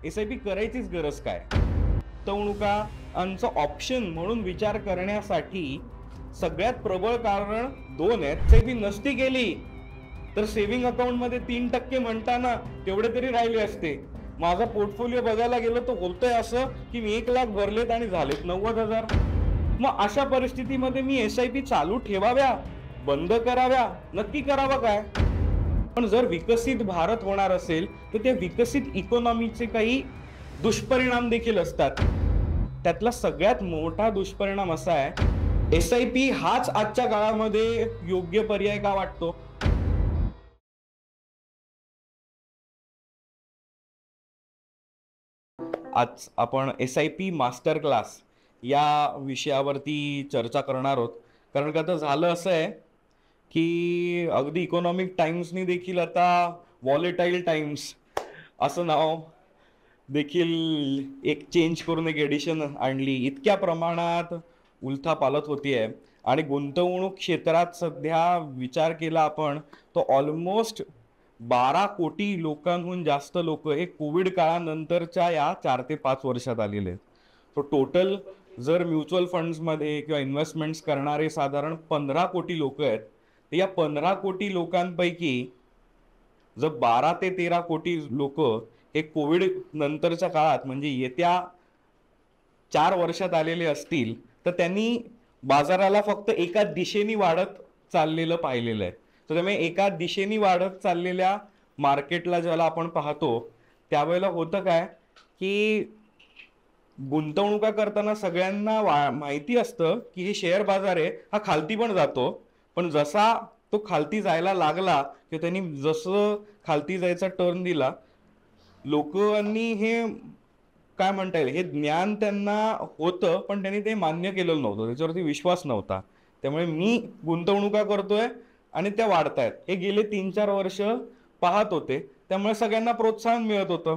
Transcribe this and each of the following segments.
SIP करायचीच गरज काय? गुंतवणुकांचं ऑप्शन म्हणून विचार करण्यासाठी सगळ्यात प्रबळ कारण दोन आहेत. SIP नसती केली तर सेव्हिंग अकाउंटमध्ये 3% म्हणताना तेवढे तरी राहिले असते. माझा पोर्टफोलिओ बघायला गेलो तर होतंय असं की मी 1 लाख भरलेत आणि झालेत 90,000. मग अशा परिस्थितीमध्ये मी SIP चालू ठेवाव्या, बंद कराव्या, नक्की करावं काय? पण जर विकसित भारत होणार असेल तर त्या विकसित इकॉनॉमीचे काही दुष्परिणाम देखील असतात. त्यातला सगळ्यात मोठा दुष्परिणाम असा आहे, SIP हाच आजच्या काळामध्ये योग्य पर्याय का वाटतो? आज आपण SIP मास्टर क्लास या विषयावरती चर्चा करणार आहोत. कारण का तर झालं असं आहे की अगदी इकॉनॉमिक टाइम्सनी देखील आता व्हॉलेटाईल टाइम्स असं नाव देखील एक चेंज करून एक एडिशन आणली. इतक्या प्रमाणात उलथापालथ होतीये आणि गुंतवणूक क्षेत्रात सध्या विचार केला आपण तो ऑलमोस्ट 12 कोटी लोकांहून जास्त लोक हे कोविड काळानंतरच्या या 4 ते 5 वर्षात आलेले आहेत. तो टोटल जर म्युच्युअल फंड्समध्ये किंवा इन्व्हेस्टमेंट्स करणारे साधारण 15 कोटी लोक आहेत. तर या 15 कोटी लोकांपैकी जर 12 ते 13 कोटी लोक हे कोविड नंतरच्या काळात म्हणजे येत्या 4 वर्षात आलेले असतील तर त्यांनी बाजाराला फक्त एका दिशेने वाढत चाललेलं पाहिलेलं आहे. तर त्यामुळे एका दिशेने वाढत चाललेल्या मार्केटला ज्याला आपण पाहतो त्यावेळेला होतं काय की गुंतवणुका करताना सगळ्यांना माहिती असतं की हे शेअर बाजार आहे हा खालती पण जातो, पण जसा तो खालती जायला लागला किंवा त्यांनी जसं खालती जायचा टर्न दिला लोकांनी हे काय म्हणता येईल हे ज्ञान त्यांना होतं पण त्यांनी ते मान्य केलेलं नव्हतं, त्याच्यावरती विश्वास नव्हता. त्यामुळे मी गुंतवणुका करतोय आणि त्या वाढतायत हे गेले 3-4 वर्ष पाहत होते. त्यामुळे सगळ्यांना प्रोत्साहन मिळत होतं.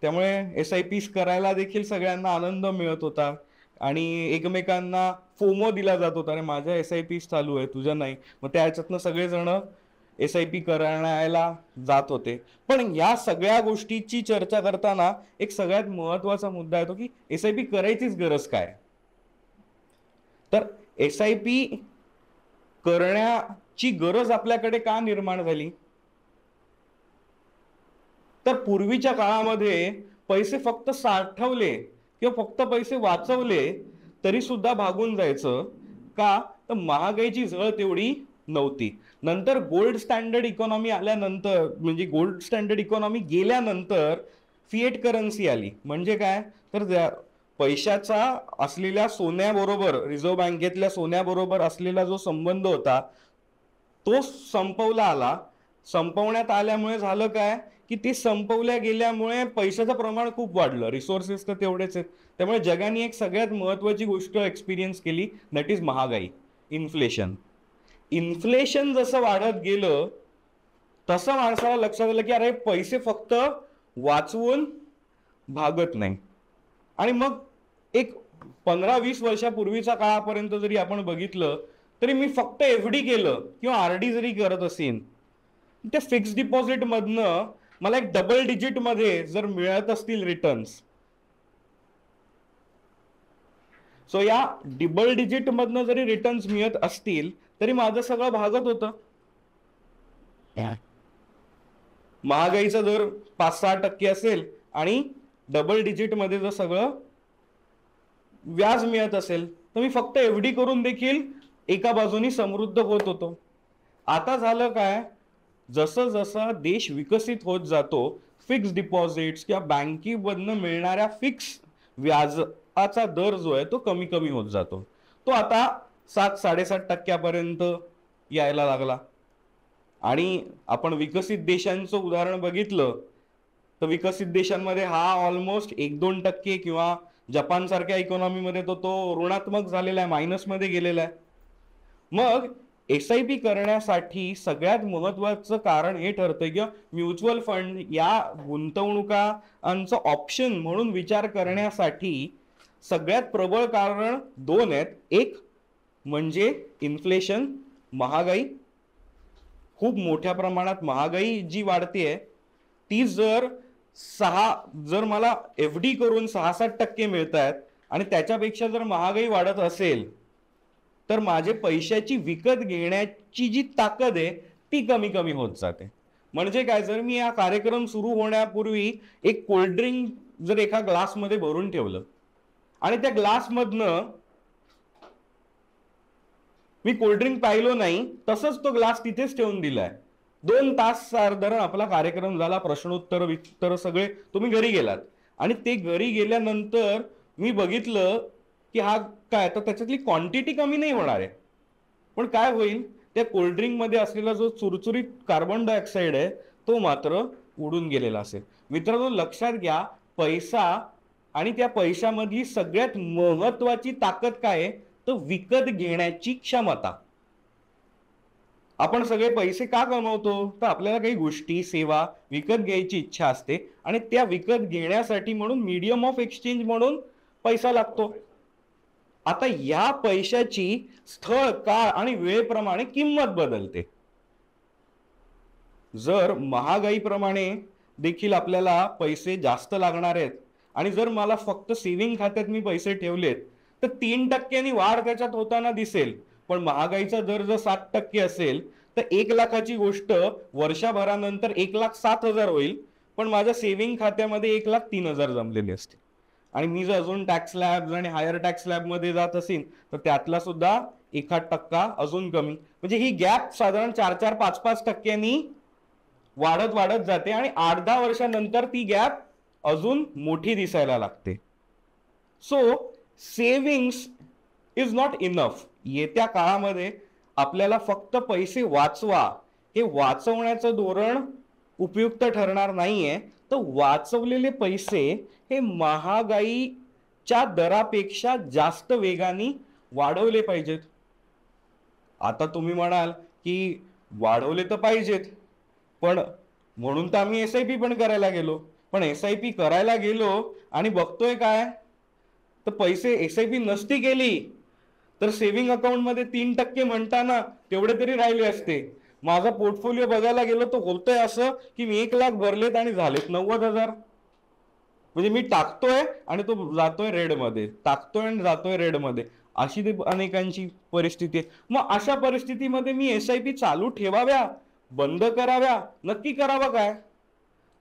त्यामुळे SIPs करायला देखील सगळ्यांना आनंद मिळत होता आणि एकमेकांना फोमो दिला जात होता, अरे माझ्या SIPs चालू आहे तुझ्या नाही. मग त्याच्यातनं सगळेजण SIP करायला जात होते. पण या सगळ्या गोष्टीची चर्चा करताना एक सगळ्यात महत्वाचा मुद्दा येतो की SIP करायचीच गरज काय? तर SIP करण्याची गरज आपल्याकडे का निर्माण झाली? तर पूर्वीच्या काळामध्ये पैसे फक्त साठवले किंवा फक्त पैसे वाचवले तरी सुद्धा भागून जायचं का? तर महागाईची झळ तेवढी नव्हती. नंतर गोल्ड स्टँडर्ड इकॉनॉमी आल्यानंतर म्हणजे गोल्ड स्टँडर्ड इकॉनॉमी गेल्यानंतर फिएट करन्सी आली. म्हणजे काय तर पैशाचा असलेल्या सोन्याबरोबर रिझर्व्ह बँकेतल्या सोन्याबरोबर असलेला जो संबंध होता तो संपवण्यात आल्यामुळे झालं काय की ते संपवल्या गेल्यामुळे पैशाचं प्रमाण खूप वाढलं, रिसोर्सेस तर तेवढेच आहेत. त्यामुळे जगाने एक सगळ्यात महत्वाची गोष्ट एक्सपिरियन्स केली, दॅट इज महागाई, इन्फ्लेशन. इन्फ्लेशन जसं वाढत गेलं तसं माणसाला लक्षात आलं की अरे पैसे फक्त वाचवून भागत नाही. आणि मग एक 15-20 वर्षापूर्वीच्या काळापर्यंत जरी आपण बघितलं तरी मी फक्त FD केलं किंवा RD जरी करत असेल त्या फिक्स डिपॉझिट मधनं मला एक डबल डिजिट मध्ये जर मिळत असतील रिटर्न्स, सो या डबल डिजिट मधनं जरी रिटर्न्स मिळत असतील तरी माझं सगळं भागत होतं. महागाईचा दर 5-6% असेल आणि डबल डिजिट मध्ये जर सगळं व्याज मिळत असेल तर मी फक्त FD करून देखील एका बाजूनी समृद्ध होत होतो. आता झालं काय, जसं जसं देश विकसित होत जातो फिक्स डिपॉझिट्स किंवा बँकेमधनं मिळणाऱ्या फिक्स व्याजाचा दर जो आहे तो कमी कमी होत जातो. तो आता 7-7.5% यायला लागला. आणि आपण विकसित देशांचं उदाहरण बघितलं तर विकसित देशांमध्ये हा ऑलमोस्ट 1-2% किंवा जपान सारख्या इकॉनॉमीमध्ये तो ऋणात्मक झालेला आहे, मायनसमध्ये गेलेला आहे. मग SIP करण्यासाठी सगळ्यात महत्वाचं कारण हे ठरतं की म्युच्युअल फंड या गुंतवणुकांचं ऑप्शन म्हणून विचार करण्यासाठी सगळ्यात प्रबळ कारण दोन आहेत. एक म्हणजे इन्फ्लेशन, महागाई. खूप मोठ्या प्रमाणात महागाई जी वाढतेय ती जर जर मला FD करून 6-7% मिळत आहेत आणि त्याच्यापेक्षा जर महागाई वाढत असेल तर माझे पैशाची विकत घेण्याची जी ताकद आहे ती कमी कमी होत जाते. म्हणजे काय, जर मी हा कार्यक्रम सुरू होण्यापूर्वी एक कोल्ड्रिंक जर एका ग्लासमध्ये भरून ठेवलं आणि त्या ग्लासमधनं मी कोल्ड्रिंक पाहिलो नाही, तसंच तो ग्लास तिथेच ठेवून दिलाय, 2 तास साधारण आपला कार्यक्रम झाला, प्रश्नोत्तर सगळे तुम्ही घरी गेलात आणि ते घरी गेल्यानंतर मी बघितलं की हा काय, तर त्याच्यातली क्वांटिटी कमी नाही होणार आहे, पण काय होईल, त्या कोल्ड्रिंक मध्ये असलेला जो चुरचुरीत कार्बन डायऑक्साईड आहे तो मात्र उडून गेलेला असेल. मित्रांनो लक्षात घ्या, पैसा आणि त्या पैशामधली सगळ्यात महत्वाची ताकद काय आहे, तर विकत घेण्याची क्षमता. आपण सगळे पैसे का कमवतो, तर आपल्याला काही गोष्टी सेवा विकत घ्यायची इच्छा असते आणि त्या विकत घेण्यासाठी म्हणून मीडियम ऑफ एक्सचेंज म्हणून पैसा लागतो. आता या पैशाची स्थळ, काळ आणि वेळेप्रमाणे किंमत बदलते. जर महागाईप्रमाणे देखील आपल्याला पैसे जास्त लागणार आहेत आणि जर मला फक्त सेव्हिंग खात्यात मी पैसे ठेवलेत तर 3% वाढ त्याच्यात होताना दिसेल, पण महागाईचा दर जर 7% असेल तर 1 लाखाची गोष्ट वर्षभरानंतर 1,07,000 होईल, पण माझ्या सेव्हिंग खात्यामध्ये 1,03,000 जमलेले असतील. आणि मी जर अजून टॅक्स स्लॅब आणि हायर टॅक्स स्लॅब मध्ये जात असेल तर त्यातला सुद्धा 1% अजून कमी, म्हणजे ही गॅप साधारण 4-4, 5-5 टक्क्यांनी वाढत वाढत जाते आणि 8-10 वर्षानंतर ती गॅप अजून मोठी दिसायला लागते. So savings is not enough. येत्या काळामध्ये आपल्याला फक्त पैसे वाचवा हे वाचवण्याचं धोरण उपयुक्त ठरणार नाहीये, तर वाचवलेले पैसे हे महागाईच्या दरापेक्षा जास्त वेगाने वाढवले पाहिजेत. आता तुम्ही म्हणाल की वाढवले तर पाहिजेत, पण म्हणून तर आम्ही SIP पण करायला गेलो, पण SIP करायला गेलो आणि बघतोय काय, तर पैसे SIP नसती केली तर सेव्हिंग अकाउंट मध्ये 3% म्हणताना तेवढे तरी राहिले असते. माझा पोर्टफोलिओ बघायला गेलो तर होतंय असं की मी 1 लाख भरलेत आणि झालेत 90,000. म्हणजे मी टाकतोय आणि तो जातोय रेड मध्ये, टाकतोय आणि जातोय रेड मध्ये, अशी ते अनेकांची परिस्थिती आहे. मग अशा परिस्थितीमध्ये मी SIP चालू ठेवाव्या, बंद कराव्या, नक्की करावं काय,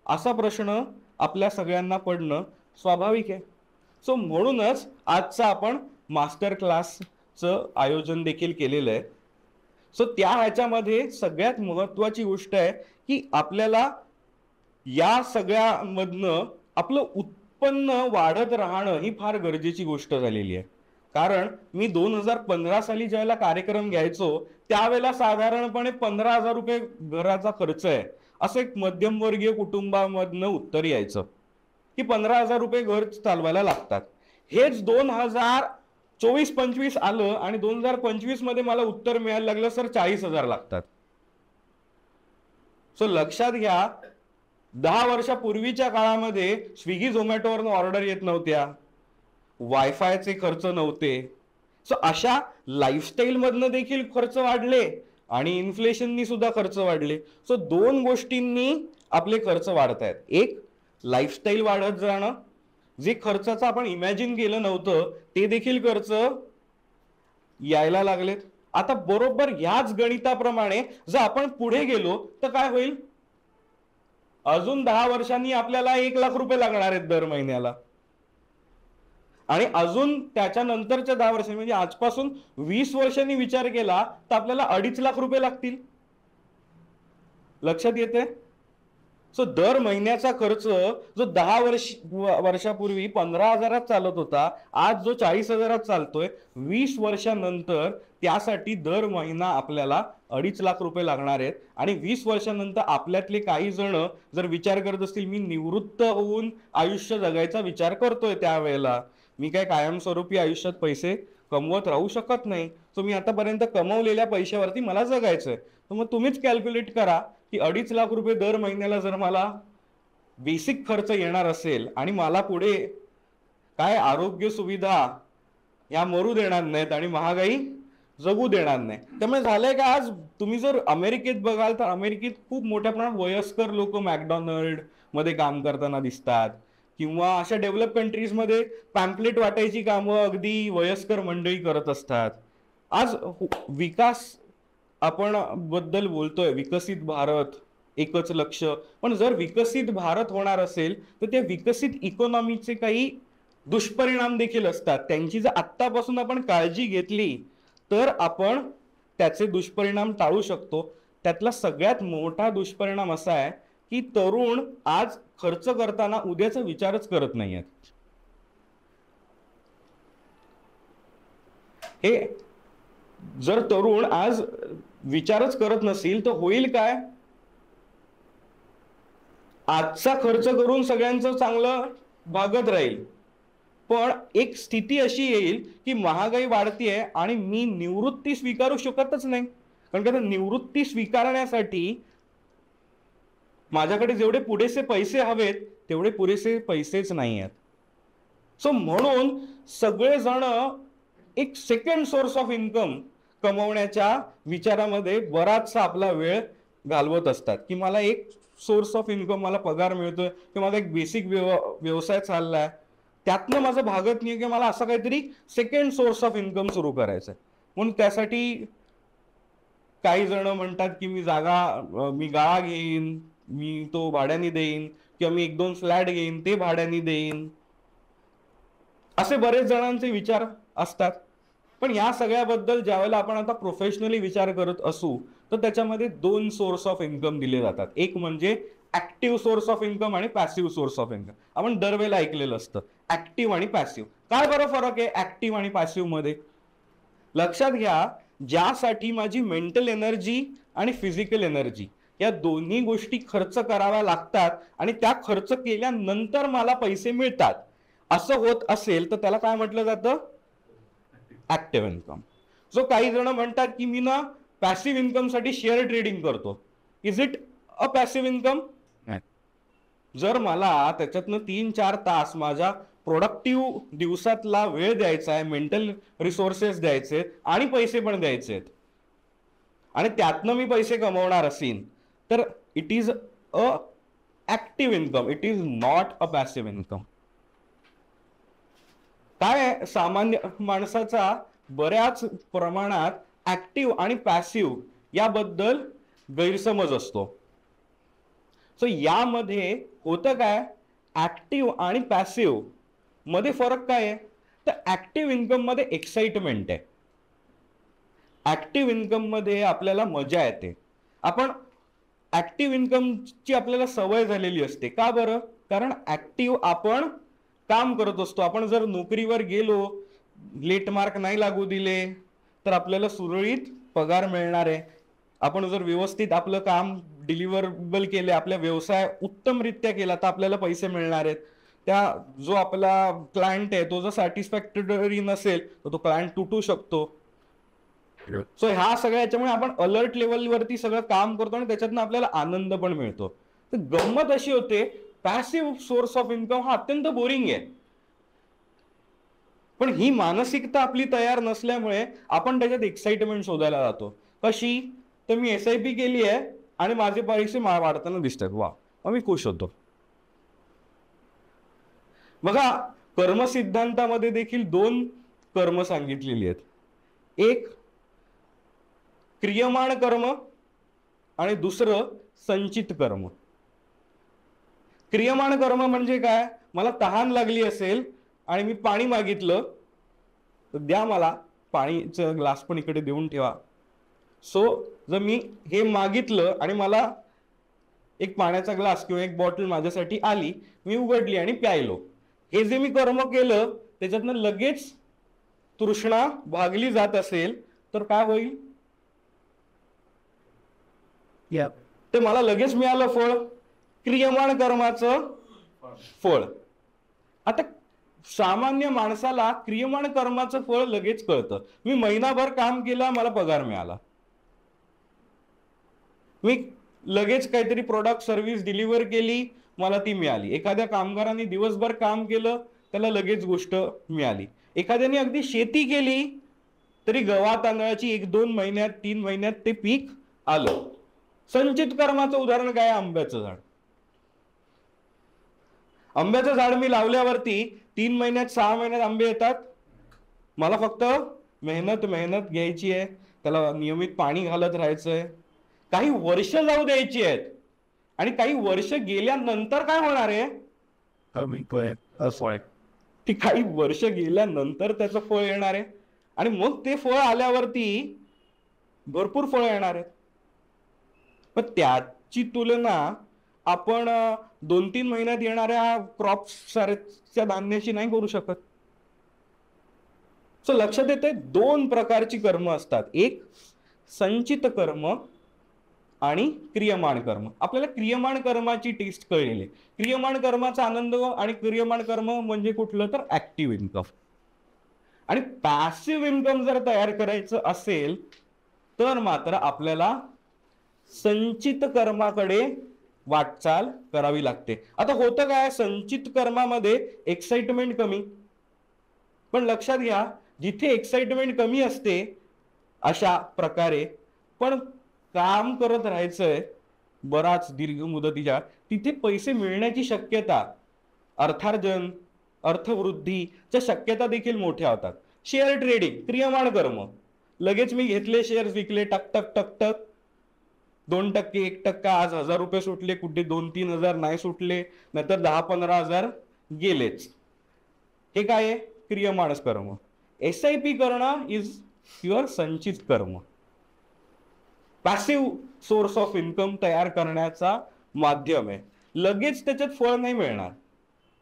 असा प्रश्न आपल्या सगळ्यांना पडणं स्वाभाविक आहे. सो म्हणूनच आजचा आपण मास्टर क्लासचं आयोजन देखील केलेलं आहे. सो त्या ह्याच्यामध्ये सगळ्यात महत्वाची गोष्ट आहे की आपल्याला या सगळ्यामधनं आपलं उत्पन्न वाढत राहणं ही फार गरजेची गोष्ट झालेली आहे. कारण मी 2015 साली ज्यावेळेला कार्यक्रम घ्यायचो त्यावेळेला साधारणपणे 15,000 रुपये घराचा खर्च आहे असं एक मध्यमवर्गीय कुटुंबामधनं उत्तर यायचं की 15,000 रुपये घर चालवायला लागतात. हेच 2024-25 आलं आणि 2025 मध्ये मला उत्तर मिळायला लागलं सर 40,000 लागतात. सो लक्षात घ्या, 10 वर्षापूर्वीच्या काळामध्ये स्विगी झोमॅटोवरनं ऑर्डर येत नव्हत्या, वायफायचे खर्च नव्हते. सो अशा लाईफस्टाईल मधनं देखील खर्च वाढले आणि इन्फ्लेशननी सुद्धा खर्च वाढले. सो 2 गोष्टींनी आपले खर्च वाढत आहेत. एक, लाईफस्टाईल वाढत जाणं, जे खर्चाचं आपण इमॅजिन केलं नव्हतं ते देखील खर्च यायला लागलेत. आता बरोबर याच गणिताप्रमाणे जर आपण पुढे गेलो तर काय होईल, अजून 10 वर्षांनी आपल्याला 1 लाख रुपये लागणार आहेत दर महिन्याला आणि अजून त्याच्यानंतरच्या 10 वर्षांनी म्हणजे आजपासून 20 वर्षांनी विचार केला तर आपल्याला 2.5 लाख रुपये लागतील. लक्षात येते. सो दर महिन्याचा खर्च जो 10 वर्षापूर्वी 15,000 चालत होता आज जो 40,000 चालतोय, 20 वर्षानंतर त्यासाठी दर महिना आपल्याला 2.5 लाख रुपये लागणार आहेत. आणि 20 वर्षानंतर आपल्यातले काही जण जर विचार करत असतील मी निवृत्त होऊन आयुष्य जगायचा विचार करतोय, त्यावेळेला मी काय कायमस्वरूपी आयुष्यात पैसे कमवत राहू शकत नाही, सो मी आतापर्यंत कमवलेल्या पैशावरती मला जगायचंय. तर मग तुम्हीच कॅल्क्युलेट करा की 2.5 लाख रुपये दर महिन्याला जर मला बेसिक खर्च येणार असेल आणि मला पुढे काय आरोग्य सुविधा या मरू देणार नाहीत आणि महागाई जगू देणार नाही. त्यामुळे झालंय का, आज तुम्ही जर अमेरिकेत बघाल तर अमेरिकेत खूप मोठ्या प्रमाणात वयस्कर लोक मॅकडॉनल्ड मध्ये काम करताना दिसतात, किंवा अशा डेव्हलप कंट्रीजमध्ये पॅम्पलेट वाटायची कामं अगदी वयस्कर मंडळी करत असतात. आज विकास आपण बद्दल बोलतोय, विकसित भारत, एकच लक्ष. पण जर विकसित भारत होणार असेल तर त्या विकसित इकॉनॉमीचे काही दुष्परिणाम देखील असतात. त्यांची जर आत्तापासून आपण काळजी घेतली तर आपण त्याचे दुष्परिणाम टाळू शकतो. त्यातला सगळ्यात मोठा दुष्परिणाम असा आहे की तरुण आज खर्च करताना उद्याचा विचारच करत नाहीयेत. हे जर तरुण आज विचारच करत नसेल तर होईल काय? आजचा खर्च करून सगळ्यांचं चांगलं भागत राहील, पण एक स्थिती अशी येईल की महागाई वाढतीये आणि मी निवृत्ती स्वीकारू शकतच नाही. कारण का निवृत्ती स्वीकारण्यासाठी माझ्याकडे जेवढे पुरेसे पैसे हवेत तेवढे पुरेसे पैसेच नाही आहेत. सो म्हणून सगळेजण एक सेकंड सोर्स ऑफ इन्कम कमवण्याच्या विचारामध्ये बराचसा आपला वेळ घालवत असतात की मला एक सोर्स ऑफ इन्कम, मला पगार मिळतोय किंवा माझा एक बेसिक व्यवसाय चाललाय, त्यातनं माझं भागत नाही की मला असं काहीतरी सेकंड सोर्स ऑफ इन्कम सुरू करायचं आहे. म्हणून त्यासाठी काही जण म्हणतात की मी गाळा घेईन, मी तो भाड्याने देईन, किंवा मी 1-2 फ्लॅट घेईन ते भाड्याने देईन, असे बरेच जणांचे विचार असतात. पण या सगळ्याबद्दल ज्यावेळेला आपण आता प्रोफेशनली विचार करत असू तर त्याच्यामध्ये 2 सोर्स ऑफ इन्कम दिले जातात. एक म्हणजे ऍक्टिव्ह सोर्स ऑफ इन्कम आणि पॅसिव्ह सोर्स ऑफ इन्कम. आपण दरवेळेला ऐकलेलं असतं ऍक्टिव्ह आणि पॅसिव्ह. काय बरं फरक आहे ऍक्टिव्ह आणि पॅसिव्ह मध्ये? लक्षात घ्या, ज्यासाठी माझी मेंटल एनर्जी आणि फिजिकल एनर्जी या दोन्ही गोष्टी खर्च कराव्या लागतात आणि त्या खर्च केल्यानंतर मला पैसे मिळतात, असं होत असेल तर त्याला काय म्हटलं जातं? Active income. सो काही जण म्हणतात की मी ना पॅसिव्ह इन्कम साठी शेअर ट्रेडिंग करतो. Is it a passive income? जर मला त्याच्यातनं 3-4 तास माझ्या प्रोडक्टिव्ह दिवसातला वेळ द्यायचा आहे, मेंटल रिसोर्सेस द्यायचे आणि पैसे पण द्यायचे आहेत आणि त्यातनं मी पैसे कमवणार असेल तर it is a active income, it is not a passive income. काय सामान्य माणसाचा बऱ्याच प्रमाणात ऍक्टिव्ह आणि पॅसिव्ह याबद्दल गैरसमज असतो. सो यामध्ये होतं काय, ऍक्टिव्ह आणि पॅसिव्ह मध्ये फरक काय आहे? तर ऍक्टिव्ह इन्कम मध्ये एक्साइटमेंट आहे. ऍक्टिव्ह इन्कम मध्ये आपल्याला मजा येते. आपण ऍक्टिव्ह इन्कमची आपल्याला सवय झालेली असते. का बरं? कारण ऍक्टिव्ह आपण काम करत असतो. आपण जर नोकरीवर गेलो, लेट मार्क नाही लागू दिले तर आपल्याला सुरळीत पगार मिळणार आहे. आपण जर व्यवस्थित आपलं काम डिलिव्हरेबल केले, आपल्या व्यवसाय उत्तमरित्या केला तर आपल्याला पैसे मिळणार आहेत. त्या जो आपला क्लायंट आहे तो जर सॅटिस्फॅक्टरी नसेल तर तो क्लायंट तुटू शकतो. सो ह्या सगळ्या याच्यामुळे आपण अलर्ट लेवलवरती सगळं काम करतो आणि त्याच्यातनं आपल्याला आनंद पण मिळतो. तर गंमत अशी होते, पॅसिव्ह सोर्स ऑफ इन्कम हा अत्यंत बोरिंग आहे. पण ही मानसिकता आपली तयार नसल्यामुळे आपण त्याच्यात एक्साइटमेंट शोधायला जातो. कशी? तर मी SIP केली आहे आणि माझे पैसे वाढताना दिसतात, वा, मग मी खुश होतो. बघा, कर्मसिद्धांतामध्ये देखील 2 कर्म सांगितलेली आहेत. एक क्रियमाण कर्म आणि दुसरं संचित कर्म. क्रियमाण कर्म म्हणजे काय? मला तहान लागली असेल आणि मी पाणी मागितलं तर द्या, मला पाणीचं ग्लास पण इकडे देऊन ठेवा. सो जर मी हे मागितलं आणि मला एक पाण्याचा ग्लास किंवा एक बॉटल माझ्यासाठी आली, मी उघडली आणि प्यायलो, हे जे मी कर्म केलं त्याच्यातनं लगेच तृष्णा भागली जात असेल तर काय होईल? ते मला लगेच मिळालं फळ, क्रियमाण कर्माचं फळ. आता सामान्य माणसाला क्रियमाण कर्माचं फळ लगेच कळतं. मी महिनाभर काम केलं, मला पगार मिळाला. मी लगेच काहीतरी प्रोडक्ट सर्व्हिस डिलिव्हर केली, मला ती मिळाली. एखाद्या कामगाराने दिवसभर काम केलं, त्याला लगेच गोष्ट मिळाली. एखाद्याने अगदी शेती केली तरी गव्हा तांदळाची 1-2 महिन्यात 3 महिन्यात ते पीक आलं. संचित कर्माचं उदाहरण काय? आंब्याचं झाड. आंब्याचं झाड मी लावल्यावरती 3 महिन्यात 6 महिन्यात आंबे येतात. मला फक्त मेहनत मेहनत घ्यायची आहे, त्याला नियमित पाणी घालत राहायचंय, काही वर्ष जाऊ द्यायची आहेत. आणि काही वर्ष गेल्यानंतर काय होणार आहे, ती काही वर्ष गेल्यानंतर त्याचं फळ येणार आहे. आणि मग ते फळ आल्यावरती भरपूर फळ येणार आहेत. पण त्याची तुलना आपण 2-3 महिन्यात येणाऱ्या क्रॉप सारख्या धान्याशी नाही करू शकत. सो लक्षात येते 2 प्रकारची कर्म असतात, एक संचित कर्म आणि क्रियमाण कर्म. आपल्याला क्रियमाण कर्माची टेस्ट कळलेली आहे. क्रियमाण कर्माचा आनंद आणि क्रियमाण कर्म म्हणजे कुठलं तर ऍक्टिव्ह इन्कम. आणि पॅसिव्ह इन्कम जर तयार करायचं असेल तर मात्र आपल्याला संचित कर्माकडे वाटचाल करावी लागते. आता होतं काय, संचित कर्मामध्ये एक्साइटमेंट कमी. पण लक्षात घ्या, जिथे एक्साइटमेंट कमी असते अशा प्रकारे पण काम करत राहायचंय बराच दीर्घ मुदतीच्या, तिथे पैसे मिळण्याची शक्यता, अर्थार्जन, अर्थवृद्धीच्या शक्यता देखील मोठ्या होतात. शेअर ट्रेडिंग क्रियमाण कर्म, लगेच मी घेतले शेअर, विकले, टक टक टक टक, 2%, 1%, आज 1000 रुपये सुटले, कुठे 2-3 हजार नाही सुटले, नाहीतर 10-15 हजार गेलेच. हे काय आहे, क्रियमाण कर्म. SIP करणं इज युअर संचित कर्म, पॅसिव्ह सोर्स ऑफ इन्कम तयार करण्याचा माध्यम आहे. लगेच त्याच्यात फळ नाही मिळणार,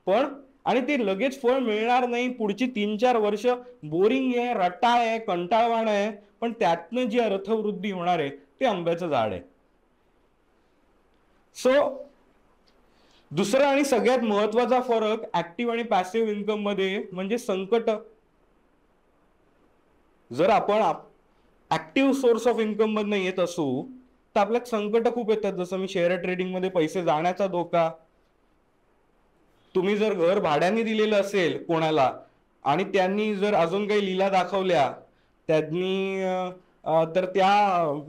पण आणि ते लगेच फळ मिळणार नाही, पुढची 3-4 वर्ष बोरिंग आहे, रटाळ आहे, कंटाळवाण आहे, पण त्यातनं जी अर्थवृद्धी होणार आहे ते आंब्याचं झाड आहे. सो दुसरा आणि सगळ्यात महत्वाचा फरक ऍक्टिव्ह आणि पॅसिव्ह इन्कम मध्ये म्हणजे संकट. जर आपण ऍक्टिव्ह सोर्स ऑफ इन्कम मधनं येत असू तर आपल्याला संकट खूप येतात. जसं मी शेअर ट्रेडिंग मध्ये पैसे जाण्याचा धोका. तुम्ही जर घर भाड्याने दिलेलं असेल कोणाला आणि त्यांनी जर अजून काही लीला दाखवल्या त्यांनी तर त्या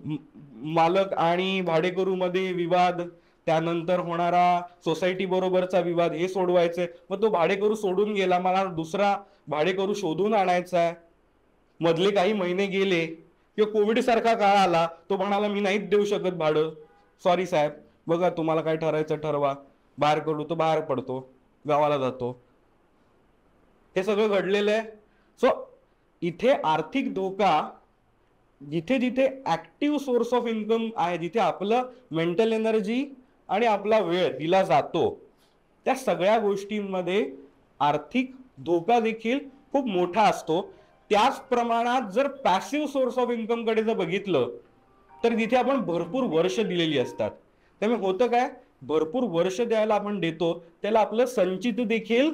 मालक आणि भाडेकरू मध्ये विवाद, त्यानंतर होणारा सोसायटी बरोबरचा विवाद हे सोडवायचे. मग तो भाडेकरू सोडून गेला, मला दुसरा भाडेकरू शोधून आणायचा आहे. मधले काही महिने गेले किंवा कोविड सारखा काळ आला, तो म्हणाला मी नाहीच देऊ शकत भाडं, सॉरी साहेब, बघा तुम्हाला काय ठरायचं ठरवा, बाहेर पडू, तो बाहेर पडतो, गावाला जातो. हे सगळं घडलेलं आहे. सो इथे आर्थिक धोका, जिथे जिथे ऍक्टिव्ह सोर्स ऑफ इन्कम आहे, जिथे आपलं मेंटल एनर्जी आणि आपला वेळ दिला जातो, त्या सगळ्या गोष्टींमध्ये आर्थिक धोका देखील खूप मोठा असतो. त्याच प्रमाणात जर पॅसिव्ह सोर्स ऑफ इन्कम कडे जर बघितलं तर तिथे आपण भरपूर वर्ष दिलेली असतात. त्यामुळे होतं काय, भरपूर वर्ष द्यायला आपण देतो त्याला आपलं संचित देखील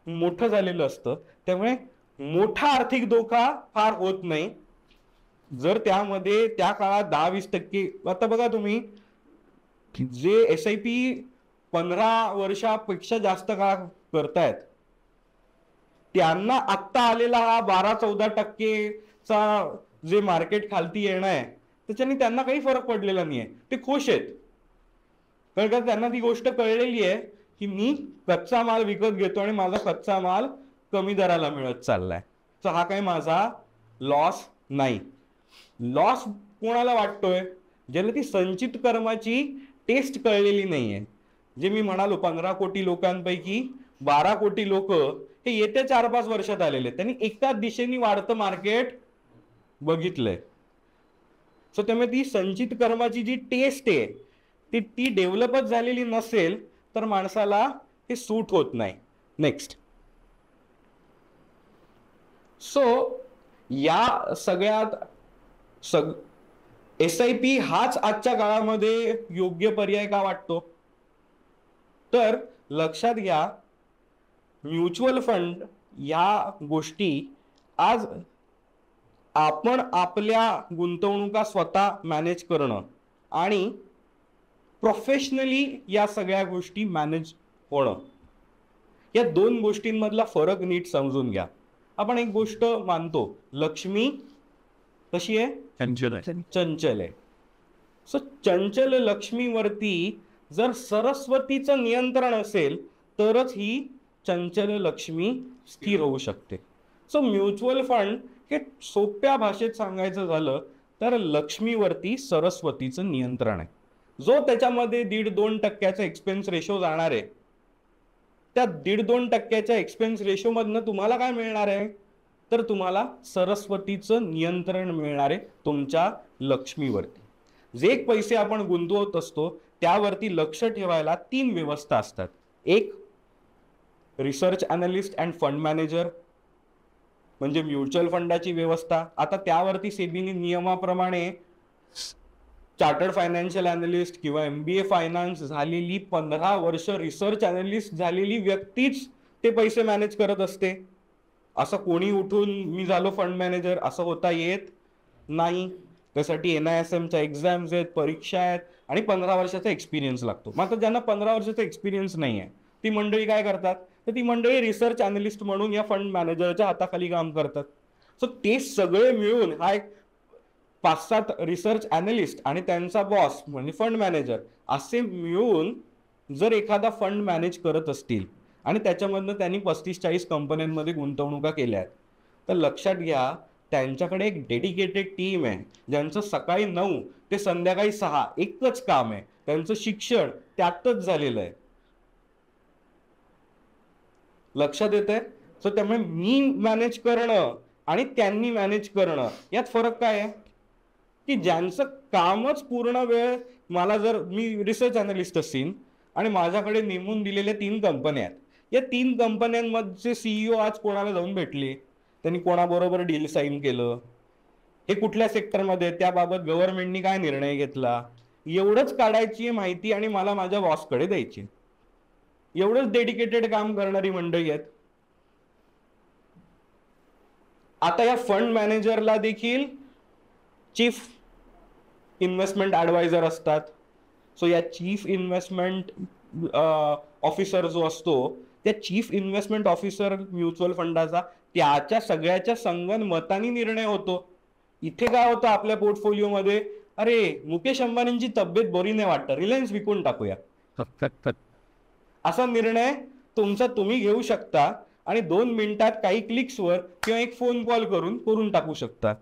मोठं झालेलं असतं. त्यामुळे मोठा आर्थिक धोका फार होत नाही. जर त्यामध्ये त्या काळात 10-20%, आता बघा तुम्ही जे SIP 15 वर्षापेक्षा जास्त काळ करतायत त्यांना आत्ता आलेला हा 12-14% जे मार्केट खालती येणं आहे त्याच्याने त्यांना काही फरक पडलेला नाहीये. ते खुश आहेत, कारण का त्यांना ती गोष्ट कळलेली आहे की मी कच्चा माल विकत घेतो आणि माझा कच्चा माल कमी दराला मिळत चाललाय, तर हा काही माझा लॉस नाही. लॉस कोणाला वाटतोय, ज्याला ती संचित कर्माची टेस्ट कळलेली नाहीये. जे मी म्हणालो 15 कोटी लोकांपैकी 12 कोटी लोक हे येत्या 4-5 वर्षात आलेले, त्यांनी एका दिशेने वाढतं मार्केट बघितलंय. सो त्यामुळे ती संचित कर्माची जी टेस्ट आहे ती डेव्हलपच झालेली नसेल तर माणसाला हे सूट होत नाही. नेक्स्ट. सो या सगळ्यात SIP हाच आजच्या काळामध्ये योग्य पर्याय का वाटतो, तर लक्षात घ्या, म्युच्युअल फंड या गोष्टी आज आपण आपल्या गुंतवणुका स्वतः मॅनेज करणं आणि प्रोफेशनली या सगळ्या गोष्टी मॅनेज होणं, या 2 गोष्टींमधला फरक नीट समजून घ्या. आपण एक गोष्ट मानतो, लक्ष्मी कशी आहे, चंचल आहे. सो चंचल लक्ष्मीवरती जर सरस्वतीचं नियंत्रण असेल तरच ही चंचल लक्ष्मी स्थिर होऊ शकते. सो म्युच्युअल फंड हे सोप्या भाषेत सांगायचं झालं तर लक्ष्मीवरती सरस्वतीचं नियंत्रण आहे. जो त्याच्यामध्ये 1.5-2% एक्सपेन्स रेशो जाणार आहे, त्या 1.5-2% एक्सपेन्स रेशो मधनं तुम्हाला काय मिळणार आहे, तर तुम्हाला सरस्वतीचं नियंत्रण मिळणार आहे तुमच्या लक्ष्मीवरती. जे पैसे आपण गुंतवत असतो त्यावरती लक्ष ठेवायला 3 व्यवस्था असतात. एक research analyst and fund manager म्हणजे म्युच्युअल फंडाची व्यवस्था. आता त्यावरती सेबीनी नियमाप्रमाणे चार्टर्ड फायनान्शियल अनालिस्ट किंवा MBA फायनान्स झालेली 15 वर्ष रिसर्च अनालिस्ट झालेली व्यक्तीच ते पैसे मॅनेज करत असते. असं कोणी उठून मी झालो फंड मॅनेजर असं होता येत नाही. त्यासाठी NISMच्या एक्झाम्स आहेत, परीक्षा आहेत आणि 15 वर्षाचा एक्सपिरियन्स लागतो. मात्र ज्यांना 15 वर्षाचा एक्सपिरियन्स नाही आहे ती मंडळी काय करतात, तर ती मंडळी रिसर्च अनालिस्ट म्हणून या फंड मॅनेजरच्या हाताखाली काम करतात. सो ते सगळे मिळून हा एक 5-7 रिसर्च अनालिस्ट आणि त्यांचा बॉस म्हणजे फंड मॅनेजर असे मिळून जर एखादा फंड मॅनेज करत असतील आणि त्याच्यामधनं त्यांनी 35-40 कंपन्यांमध्ये गुंतवणुका केल्या आहेत, तर लक्षात घ्या त्यांच्याकडे एक डेडिकेटेड टीम आहे ज्यांचं सकाळी 9 ते संध्याकाळी 6 एकच काम आहे. त्यांचं शिक्षण त्यातच झालेलं आहे. लक्षात येतंय? सो त्यामुळे मी मॅनेज करणं आणि त्यांनी मॅनेज करणं यात फरक काय आहे, की ज्यांचं कामच पूर्ण वेळ मला जर मी रिसर्च अनालिस्ट असेल आणि माझ्याकडे नेमून दिलेल्या 3 कंपन्या आहेत, या 3 कंपन्यांमध्ये CEO आज कोणाला जाऊन भेटले, त्यांनी कोणाबरोबर डील साईन केलं, हे कुठल्या सेक्टरमध्ये, त्याबाबत गव्हर्नमेंटनी काय निर्णय घेतला, एवढंच काढायची माहिती आणि मला माझ्या बॉसकडे द्यायची. एवढंच डेडिकेटेड काम करणारी मंडळी आहेत. आता या फंड मॅनेजरला देखील चीफ इन्व्हेस्टमेंट ॲडवायझर असतात. सो या चीफ इन्व्हेस्टमेंट ऑफिसर जो असतो त्या चीफ इन्व्हेस्टमेंट ऑफिसर म्युच्युअल फंडाचा त्याच्या सगळ्याच्या संगनमताने निर्णय होतो. इथे काय होतं आपल्या पोर्टफोलिओमध्ये, अरे मुकेश अंबानींची तब्येत बरी नाही वाटत, रिलायन्स विकून टाकूया, असा निर्णय तुमचा तुम्ही घेऊ शकता आणि 2 मिनिटात काही क्लिक्सवर किंवा एक फोन कॉल करून टाकू शकता.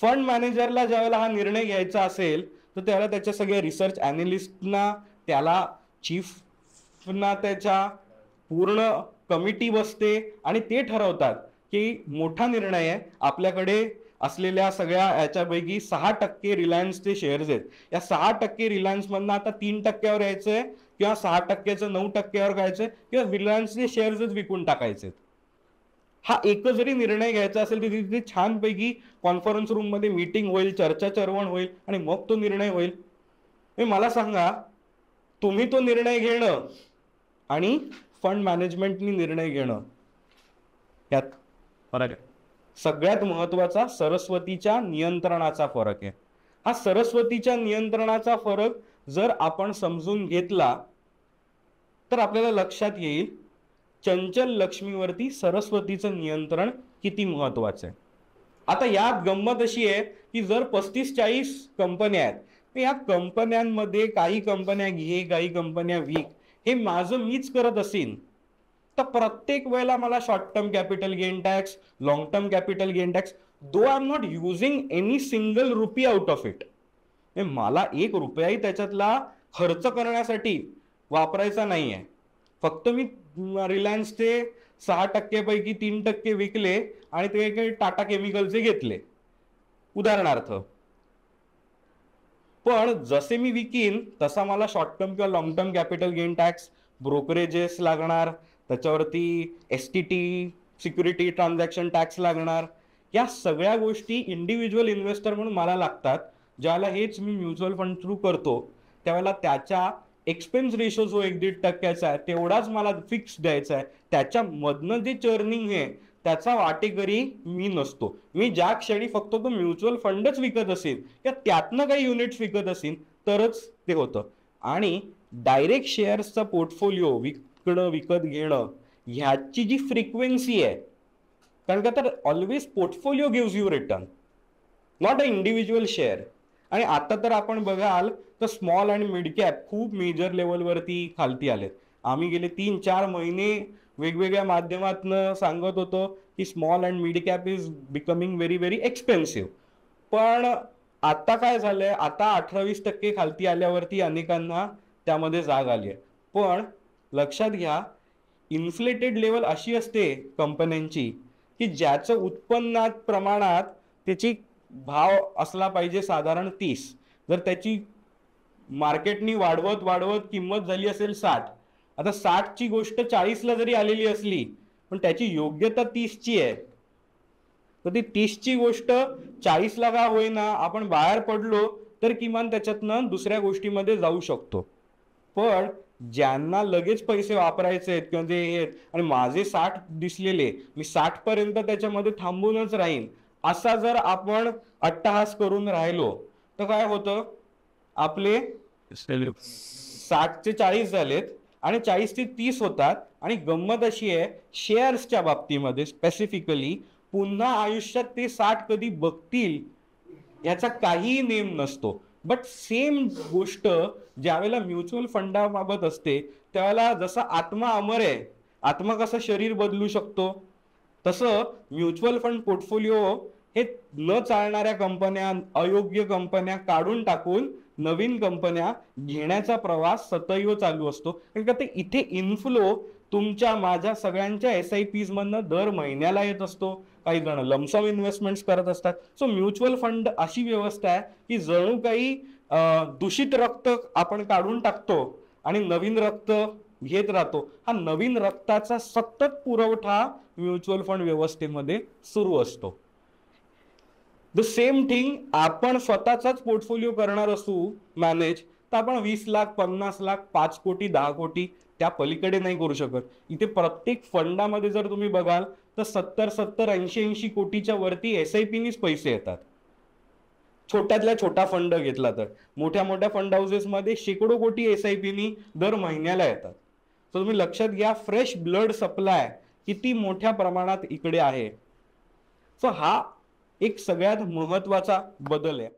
फंड मॅनेजरला ज्यावेळेला हा निर्णय घ्यायचा असेल तर त्याला त्याच्या सगळ्या रिसर्च अनालिस्टना, त्याला चीफना, त्याच्या पूर्ण कमिटी बसते आणि ते ठरवतात की मोठा निर्णय आहे, आपल्याकडे असलेल्या सगळ्या याच्यापैकी 6% रिलायन्सचे शेअर्स आहेत, या 6% रिलायन्स मधनं आता 3%वर यायचंय किंवा 6%चं 9%वर जायचंय किंवा रिलायन्सचे शेअर्सच विकून टाकायचे. हा एक जरी निर्णय घ्यायचा असेल तर तिथे छानपैकी कॉन्फरन्स रूम मध्ये मीटिंग होईल, चर्चा चर्वण होईल आणि मग तो निर्णय होईल. मला सांगा, तुम्ही तो निर्णय घेणं आणि फंड मॅनेजमेंटनी निर्णय घेणं यात फरक आहे. सगळ्यात महत्वाचा सरस्वतीच्या नियंत्रणाचा फरक आहे. हा सरस्वतीच्या नियंत्रणाचा फरक जर आपण समजून घेतला तर आपल्याला लक्षात येईल चंचल लक्ष्मीवरती सरस्वतीचं नियंत्रण किती महत्वाचं आहे. आता यात गंमत अशी आहे की जर 35-40 कंपन्या आहेत, तर या कंपन्यांमध्ये काही कंपन्या घे, काही कंपन्या विक, हे माझं मीच करत असेल तर प्रत्येक वेळेला मला short term capital gain tax, long term capital gain tax, though I am not using any single rupee out of it, मला 1 रुपयाही त्याच्यातला खर्च करण्यासाठी वापरायचा नाही आहे. फक्त मी रिलायन्सचे 6% पैकी 3% विकले आणि ते काही टाटा केमिकलचे घेतले उदाहरणार्थ. पण जसे मी विकीन तसा मला शॉर्ट टर्म किंवा long term capital gain tax, brokerages लागणार, त्याच्यावरती STT सिक्युरिटी ट्रान्झॅक्शन टॅक्स लागणार. या सगळ्या गोष्टी इंडिव्हिज्युअल इन्व्हेस्टर म्हणून मला लागतात. ज्याला हेच मी म्युच्युअल फंड थ्रू करतो त्यावेळेला त्याच्या एक्सपेन्स रेशो जो 1-1.5% आहे तेवढाच मला फिक्स द्यायचा आहे. त्याच्यामधनं जे चर्निंग आहे त्याचा वाटेकरी मी नसतो. मी ज्या क्षणी फक्त तो म्युच्युअल फंडच विकत असेल किंवा त्यातनं काही युनिट्स विकत असेल तरच ते होतं. आणि डायरेक्ट शेअर्सचा पोर्टफोलिओ विकत घेणं ह्याची जी फ्रिक्वेन्सी आहे, कारण का तर always portfolio gives you return, not a individual share. आणि आता तर आपण बघाल तर स्मॉल आणि मिड कॅप खूप मेजर लेवलवरती खालती आलेत. आम्ही गेले 3-4 महिने वेगवेगळ्या माध्यमातून सांगत होतो की small and mid cap is becoming very very expensive. पण आता काय झालंय, आता 18-20% खालती आल्यावरती अनेकांना त्यामध्ये जाग आली आहे. पण लक्षात घ्या, इन्फ्लेटेड लेवल अशी असते कंपन्यांची की ज्याचं उत्पन्नात प्रमाणात त्याची भाव असला पाहिजे साधारण 30. जर त्याची मार्केटनी वाढवत वाढवत किंमत झाली असेल 60, आता 60ची गोष्ट 40ला जरी आलेली असली पण त्याची योग्यता 30ची आहे, तर ती 30ची गोष्ट 40ला का होईना आपण बाहेर पडलो तर किमान त्याच्यातनं दुसऱ्या गोष्टीमध्ये जाऊ शकतो. पण ज्यांना लगेच पैसे वापरायचे आहेत किंवा ते हे आणि माझे 60 दिसलेले, मी 60 पर्यंत त्याच्यामध्ये थांबूनच राहीन, असा जर आपण अट्टहास करून राहिलो तर काय होतं, आपले 60चे 40 झालेत आणि 40चे 30 होतात. आणि गंमत अशी आहे, शेअर्सच्या बाबतीमध्ये स्पेसिफिकली पुन्हा आयुष्यात ते 60 कधी बघतील याचा काहीही नेम नसतो. बट सेम गोष्ट ज्यावेळेला म्युच्युअल फंडाबाबत असते त्यावेळेला जसा आत्मा अमर आहे, आत्मा कसा शरीर बदलू शकतो, तसं म्युच्युअल फंड पोर्टफोलिओ हे न चालणाऱ्या कंपन्या, अयोग्य कंपन्या काढून टाकून नवीन कंपन्या घेण्याचा प्रवास सदैव चालू असतो. कारण का ते इथे इन्फ्लो तुमच्या माझ्या सगळ्यांच्या SIPs मधनं दर महिन्याला येत असतो. काही जण लमसम इन्व्हेस्टमेंट्स करत असतात. सो म्युच्युअल फंड अशी व्यवस्था आहे की जणू काही दूषित रक्त आपण काढून टाकतो आणि नवीन रक्त घेत राहतो. हा नवीन रक्ताचा सतत पुरवठा म्युच्युअल फंड व्यवस्थेमध्ये सुरू असतो. द सेम थिंग आपण स्वतःचाच पोर्टफोलिओ करणार असू मॅनेज, तर आपण 20 लाख, 50 लाख, 5 कोटी, 10 कोटी त्या पलीकडे नाही करू शकत. इथे प्रत्येक फंडामध्ये जर तुम्ही बघाल तर 70-70, 80-80 कोटीच्या वरती SIPनीच पैसे येतात. छोट्यातल्या छोटा फंड घेतला तर मोठ्या मोठ्या फंड हाऊसेसमध्ये शेकडो कोटी SIPनी दर महिन्याला येतात. तर तुम्ही लक्षात घ्या, फ्रेश ब्लड सप्लाय किती मोठ्या प्रमाणात इकडे आहे. सो हा एक सगळ्यात महत्वाचा बदल आहे.